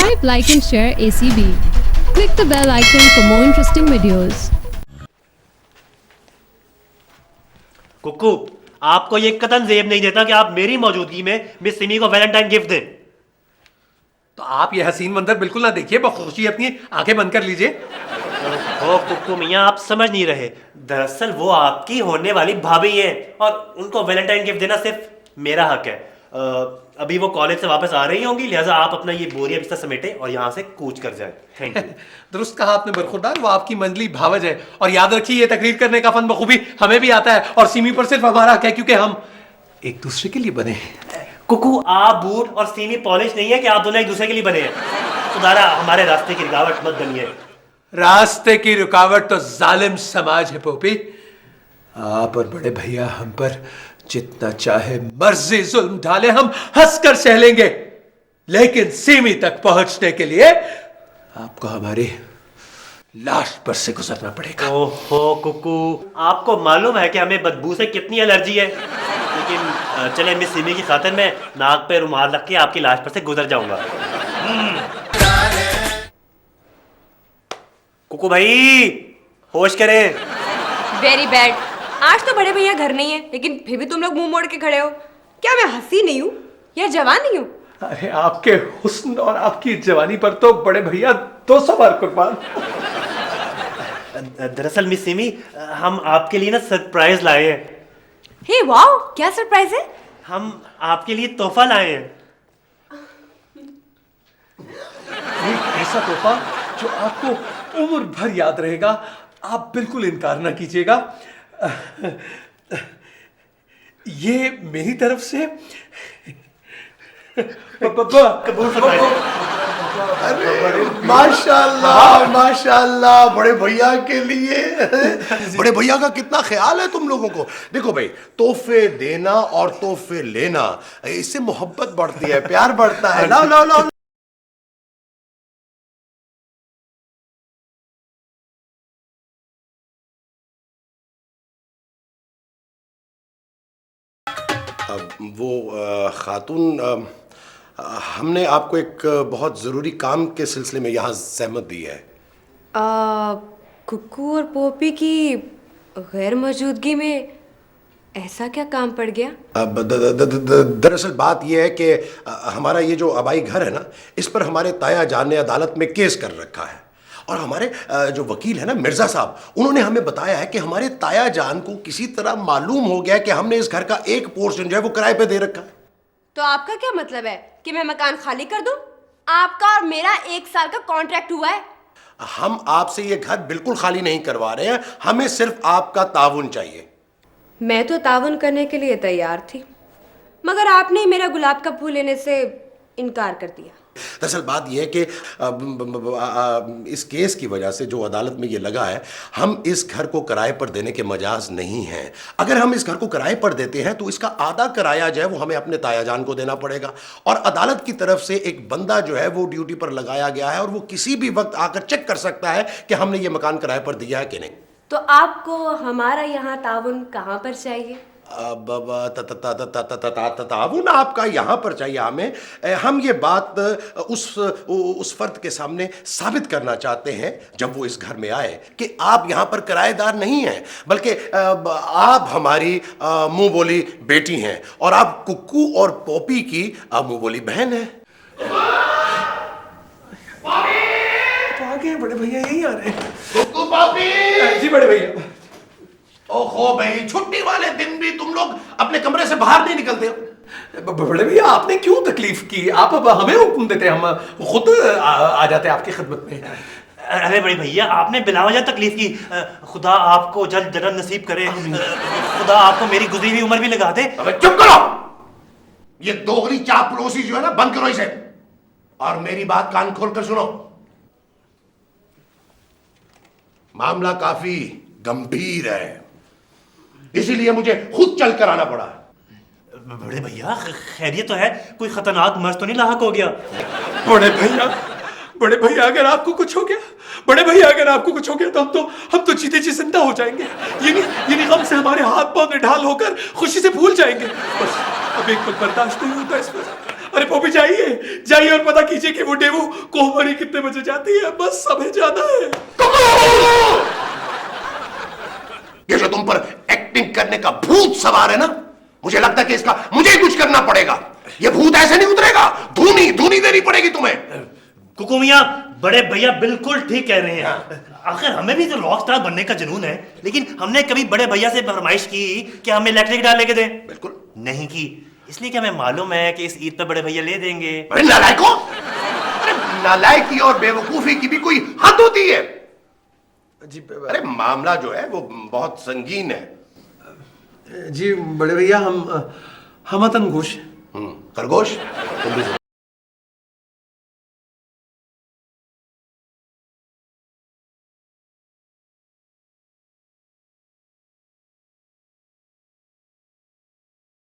Subscribe, like and share ACB. Click the bell icon for more interesting videos. कुक्कू, आपको ये कतन जेब नहीं देता कि आप मेरी मौजूदगी में मिस सिमी को वैलेंटाइन गिफ्ट दें। तो आप ये हसीन मंजर बिल्कुल ना देखिए, बखुशी अपनी आंखें बंद कर लीजिए। ओ कुक्कू मियाँ, आप समझ नहीं रहे। दरअसल वो आपकी होने वाली भाभी है और उनको वैलेंटाइन गिफ्ट देना सिर्फ मेरा हक है। अभी वो कॉलेज से वापस आ रही होंगी, लिहाजा आप अपना ये बोरिया बिस्तर समेटे और यहाँ से कूच कर जाए। Thank you. दुरुस्त कहा आपने बरखुरदार, वो आपकी मंजली भावज है। और याद रखिए, ये तकरीर करने का फन बखूबी हमें भी आता है और सीमी पर सिर्फ हमारा हक है, क्योंकि हम एक दूसरे के लिए बने हैं। कुक्कू, आप बूट और सीमी पॉलिश नहीं है कि आप दोनों एक दूसरे के लिए बने हैं। खुदारा हमारे रास्ते की रुकावट मत बनिए। रास्ते की रुकावट तो जालिम समाज है पोपी। आप और बड़े भैया हम पर जितना चाहे मर्जी जुल्म डाले, हम हंसकर सह लेंगे, लेकिन सीमी तक पहुंचने के लिए आपको हमारी लाश पर से गुजरना पड़ेगा। ओहो कुक्कू, आपको मालूम है कि हमें बदबू से कितनी एलर्जी है, लेकिन चले मिस सिमी की खातिर मैं नाक पे रुमाल रख के आपकी लाश पर से गुजर जाऊंगा। कुक्कू भाई, होश करें। Very bad. आज तो बड़े भैया घर नहीं है, लेकिन फिर भी तुम लोग मुंह मोड़ के खड़े हो। क्या मैं हंसी नहीं हूँ या जवान नहीं हूँ? अरे आपके हुस्न और आपकी जवानी पर तो बड़े भैया 200 बार कुर्बान। दरअसल मिस सिमी, हम आपके लिए ना सरप्राइज लाए हैं। हे वाओ, क्या सरप्राइज है? हम आपके लिए तोहफा लाए हैं। एक ऐसा तोहफा जो आपको उम्र भर याद रहेगा। आप बिल्कुल इनकार ना कीजिएगा। ये मेरी तरफ से कबूल फरमाइए। माशाल्लाह माशाल्लाह, बड़े भैया के लिए। बड़े भैया का कितना ख्याल है तुम लोगों को। देखो भाई, तोहफे देना और तोहफे लेना, इससे मोहब्बत बढ़ती है, प्यार बढ़ता है। लाओ लाओ लाओ। वो खातून, हमने आपको एक बहुत ज़रूरी काम के सिलसिले में यहाँ ज़हमत दी है। कुक्कू और पोपी की गैर मौजूदगी में ऐसा क्या काम पड़ गया? दरअसल बात यह है कि हमारा ये जो आबाई घर है ना, इस पर हमारे ताया जान ने अदालत में केस कर रखा है। और हमारे जो वकील है ना मिर्जा साहब, उन्होंने हमें बताया है कि हमारे ताया जान को किसी तरह मालूम हो गया कि हमने इस घर का एक पोर्शन जो है वो किराए पे दे रखा है। तो आपका क्या मतलब है कि मैं मकान खाली कर दूं? आपका और मेरा 1 साल का कॉन्ट्रैक्ट हुआ है। हम आपसे ये घर बिल्कुल खाली नहीं करवा रहे हैं, हमें सिर्फ आपका ताउन चाहिए। मैं तो ताउन करने के लिए तैयार थी, मगर आपने मेरा गुलाब का फूल लेने से इनकार कर दिया। दरअसल बात यह है कि इस केस की वजह से जो अदालत में ये लगा है, हम इस घर को किराए पर देने के मजाज नहीं हैं। अगर हम इस घर को किराए पर देते हैं तो इसका आधा किराया जो है वो हमें अपने ताया जान को देना पड़ेगा, और अदालत की तरफ से एक बंदा जो है वो ड्यूटी पर लगाया गया है और वो किसी भी वक्त आकर चेक कर सकता है कि हमने ये मकान किराए पर दिया है कि नहीं। तो आपको हमारा यहाँ ताउन कहाँ पर चाहिए? ताउन आपका यहाँ पर चाहिए हमें। हम ये बात उस फर्द के सामने साबित करना चाहते हैं जब वो इस घर में आए कि आप यहाँ पर किराएदार नहीं हैं, बल्कि आप हमारी मुंह बोली बेटी हैं और आप कुक्कू और पोपी की मुंह बोली बहन हैं। आगे बड़े भैया यही आ रहे हैं। कुक्कू पोपी जी। बड़े भैया, ओहो भाई, छुट्टी वाले दिन भी तुम लोग अपने कमरे से बाहर नहीं निकलते हो। बड़े भैया, आपने क्यों तकलीफ की? आप अब हमें हुक्म देते, हम खुद आ जाते आपकी खिदमत में। अरे बड़े भैया, आपने बिला वजह तकलीफ की। खुदा आपको जल्द जन्नत नसीब करे। खुदा आपको मेरी गुजरी हुई उम्र भी लगा दे। अबे चुप करो, ये दोगली चापलूसी जो है ना, बंद करो इसे, और मेरी बात कान खोलकर सुनो। मामला काफी गंभीर है, इसीलिए मुझे खुद चल कर आना पड़ा। बड़े भैया, खैरियत तो है? कोई खतरनाक मर्ज तो नहीं लाहक हो गया? बड़े भैया अगर आपको कुछ हो गया, बड़े भैया अगर आपको कुछ हो गया तो हम तो जीते जी जिंदा हो जाएंगे। ये गम से हमारे हाथ पांव निढाल होकर खुशी से भूल जाएंगे। बस अब एक पल बर्दाश्त नहीं होता इस पर। अरे पोपी जाइए जाइए और पता कीजिए कि वो डेवू कोहमरी कितने बजे जाती है, बस हमें जाना है। ये जो तुम पर एक्टिंग करने का भूत सवार है ना, मुझे लगता है कि इसका मुझे ही कुछ करना पड़ेगा। ये भूत ऐसे नहीं उतरेगा, धूनी धूनी देनी पड़ेगी तुम्हें। कुकू मियां, बड़े भैया बिल्कुल ठीक कह रहे हैं। आखिर हमें भी तो रॉक स्टार बनने का जुनून है, लेकिन हमने कभी बड़े भैया से फरमाइश की कि हमें इलेक्ट्रिक गिटार लेके दें? बिल्कुल नहीं की, इसलिए कि हमें मालूम है कि इस ईद पर बड़े भैया ले देंगे। अरे नालायकों, अरे नालायकी और बेवकूफी की भी कोई हद होती है। जी अरे मामला जो है वो बहुत संगीन है। जी बड़े भैया हम खरगोश। खरगोश?